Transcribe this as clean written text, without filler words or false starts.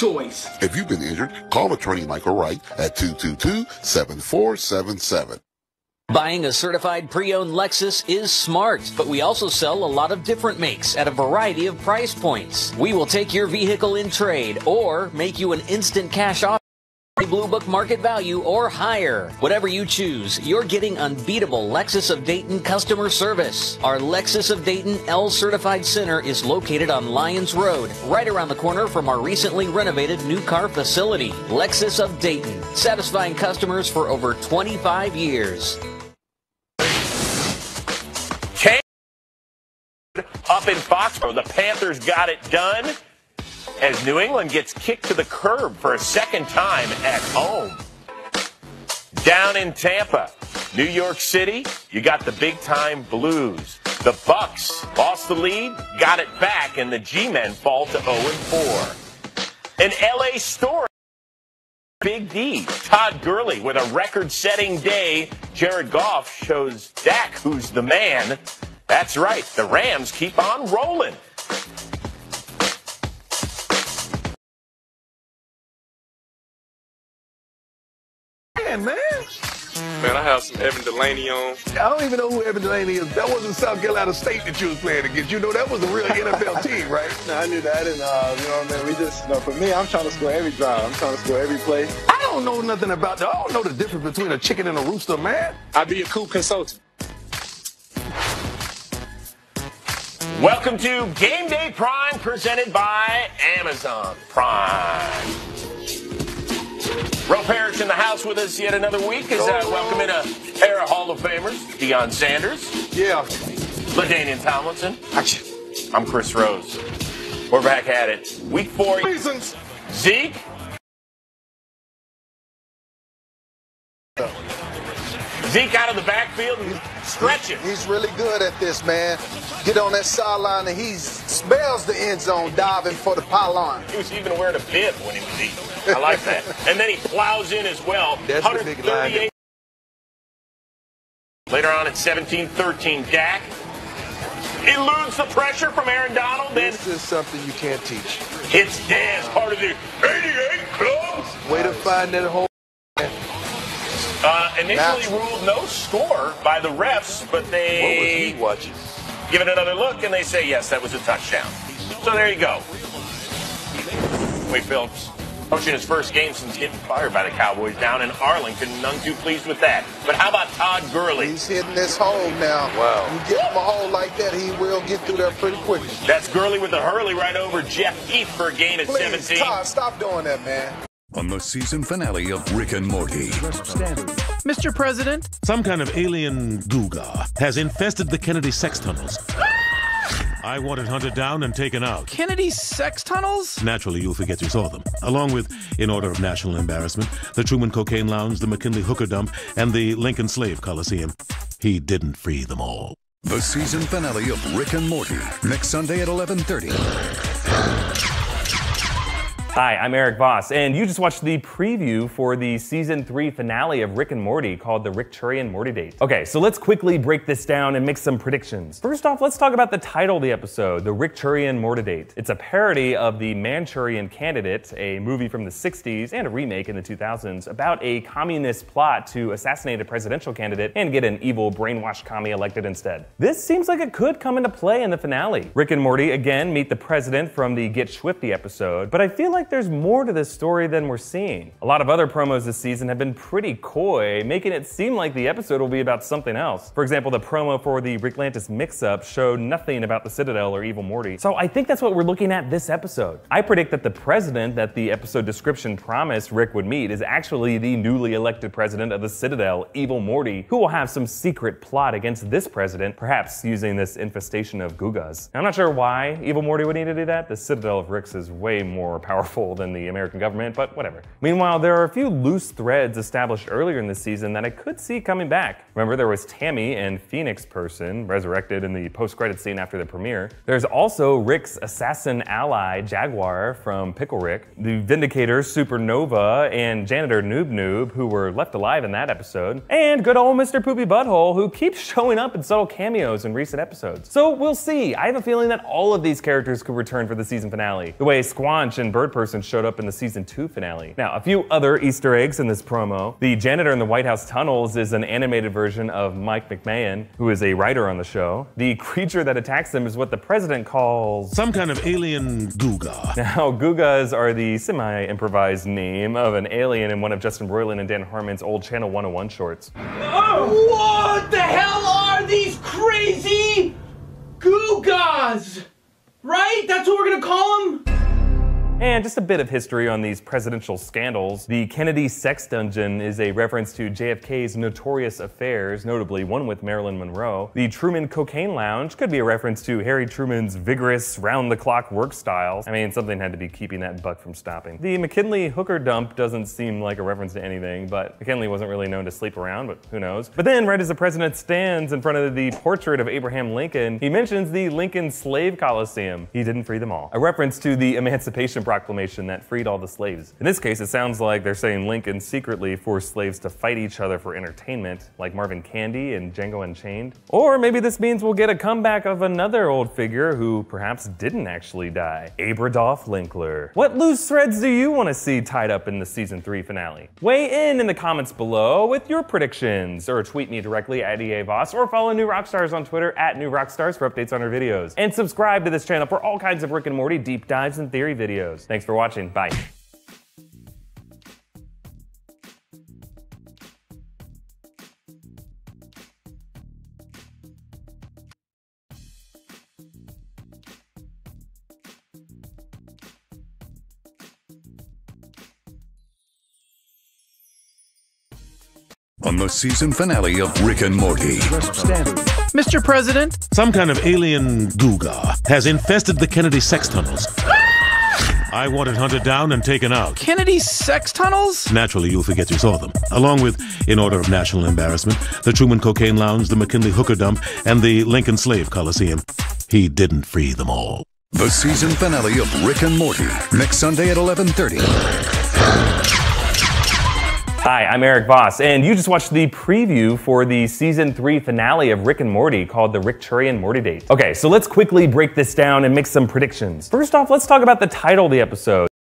choice. If you've been injured, call attorney Michael Wright at 222-7477. Buying a certified pre-owned Lexus is smart, but we also sell a lot of different makes at a variety of price points. We will take your vehicle in trade or make you an instant cash offer. Blue Book market value or higher. Whatever you choose, you're getting unbeatable Lexus of Dayton customer service. Our Lexus of Dayton L Certified Center is located on Lyons Road, right around the corner from our recently renovated new car facility. Lexus of Dayton, satisfying customers for over 25 years. Up in Foxborough, the Panthers got it done as New England gets kicked to the curb for a second time at home. Down in Tampa, New York City, you got the big-time Blues. The Bucks lost the lead, got it back, and the G-Men fall to 0-4. An L.A. story. Big D, Todd Gurley with a record-setting day. Jared Goff shows Dak who's the man. That's right, the Rams keep on rolling. Man, I have some Evan Delaney on. I don't even know who Evan Delaney is. That wasn't South Carolina State that you was playing against. You know, that was a real NFL team, right? No, I knew that. I didn't, you know what I mean? We just, for me, I'm trying to score every drive. I'm trying to score every play. I don't know nothing about that. I don't know the difference between a chicken and a rooster, man. I be a coop consultant. Welcome to Game Day Prime, presented by Amazon Prime. Ro Parrish in the house with us yet another week as I welcome in a pair of Hall of Famers, Deion Sanders. Yeah. LaDainian Tomlinson. I'm Chris Rose. We're back at it. Week 4. Reasons. Zeke. Zeke out of the backfield and stretching. He's really good at this, man. Get on that sideline and he spells the end zone diving for the pylon. He was even wearing a bib when he was eating. I like that. And then he plows in as well. That's the big line. Later on at 17-13, Dak eludes the pressure from Aaron Donald. This is something you can't teach. Hits Daz, part of the 88 Club. Way to find that hole. Initially ruled no score by the refs, but they give it another look and they say, yes, that was a touchdown. So there you go. Wade Phillips coaching his first game since getting fired by the Cowboys down in Arlington. None too pleased with that. But how about Todd Gurley? He's hitting this hole now. Wow. You get him a hole like that, he will get through there pretty quickly. That's Gurley with the hurley right over Jeff Heath for a gain at 17. Todd, stop doing that, man. On the season finale of Rick and Morty. Mr. President, some kind of alien Googa has infested the Kennedy sex tunnels. I want it hunted down and taken out. Kennedy sex tunnels? Naturally, you'll forget you saw them. Along with, in order of national embarrassment, the Truman Cocaine Lounge, the McKinley Hooker Dump, and the Lincoln Slave Coliseum. He didn't free them all. The season finale of Rick and Morty. Next Sunday at 11:30. Hi, I'm Eric Voss, and you just watched the preview for the Season 3 finale of Rick and Morty called the Rick-Turian Morty Date. Okay, so let's quickly break this down and make some predictions. First off, let's talk about the title of the episode, the Rick-Turian Morty Date. It's a parody of The Manchurian Candidate, a movie from the 60s and a remake in the 2000s about a communist plot to assassinate a presidential candidate and get an evil brainwashed commie elected instead. This seems like it could come into play in the finale. Rick and Morty again meet the president from the Get Schwifty episode, but I feel like there's more to this story than we're seeing. A lot of other promos this season have been pretty coy, making it seem like the episode will be about something else. For example, the promo for the Ricklantis mix-up showed nothing about the Citadal or Evil Morty. So I think that's what we're looking at this episode. I predict that the president that the episode description promised Rick would meet is actually the newly elected president of the Citadal, Evil Morty, who will have some secret plot against this president, perhaps using this infestation of Googas. I'm not sure why Evil Morty would need to do that. The Citadel of Ricks is way more powerful than the American government, but whatever. Meanwhile, there are a few loose threads established earlier in the season that I could see coming back. Remember, there was Tammy and Phoenix Person resurrected in the post-credit scene after the premiere. There's also Rick's assassin ally, Jaguar from Pickle Rick, the Vindicator, Supernova, and Janitor Noob Noob, who were left alive in that episode, and good old Mr. Poopy Butthole, who keeps showing up in subtle cameos in recent episodes. So we'll see. I have a feeling that all of these characters could return for the season finale. The way Squanch and Bird Person person showed up in the season 2 finale. Now, a few other Easter eggs in this promo. The janitor in the White House tunnels is an animated version of Mike McMahon, who is a writer on the show. The creature that attacks him is what the president calls some kind of alien Googa. Now, Googas are the semi-improvised name of an alien in one of Justin Roiland and Dan Harmon's old Channel 101 shorts. Oh, what the hell are these crazy Googas? Right? That's what we're gonna call them? And just a bit of history on these presidential scandals. The Kennedy sex dungeon is a reference to JFK's notorious affairs, notably one with Marilyn Monroe. The Truman Cocaine Lounge could be a reference to Harry Truman's vigorous, round-the-clock work styles. I mean, something had to be keeping that buck from stopping. The McKinley hooker dump doesn't seem like a reference to anything, but McKinley wasn't really known to sleep around, but who knows. But then, right as the president stands in front of the portrait of Abraham Lincoln, he mentions the Lincoln Slave Coliseum. He didn't free them all. A reference to the Emancipation Proclamation that freed all the slaves. In this case, it sounds like they're saying Lincoln secretly forced slaves to fight each other for entertainment, like Marvin Candy and Django Unchained. Or maybe this means we'll get a comeback of another old figure who perhaps didn't actually die. Abradolf Linkler. What loose threads do you want to see tied up in the season 3 finale? Weigh in the comments below with your predictions, or tweet me directly at EAVoss, or follow New Rockstars on Twitter at New Rockstars for updates on our videos. And subscribe to this channel for all kinds of Rick and Morty deep dives and theory videos. Thanks for watching. Bye. On the season finale of Rick and Morty. Mr. President, some kind of alien Googa has infested the Kennedy sex tunnels. I want it hunted down and taken out. Kennedy sex tunnels? Naturally, you'll forget you saw them. Along with, in order of national embarrassment, the Truman Cocaine Lounge, the McKinley hooker dump, and the Lincoln Slave Coliseum. He didn't free them all. The season finale of Rick and Morty, next Sunday at 11:30. Hi, I'm Eric Voss, and you just watched the preview for the season 3 finale of Rick and Morty called the Rick and Morty date. Okay, so let's quickly break this down and make some predictions. First off, let's talk about the title of the episode.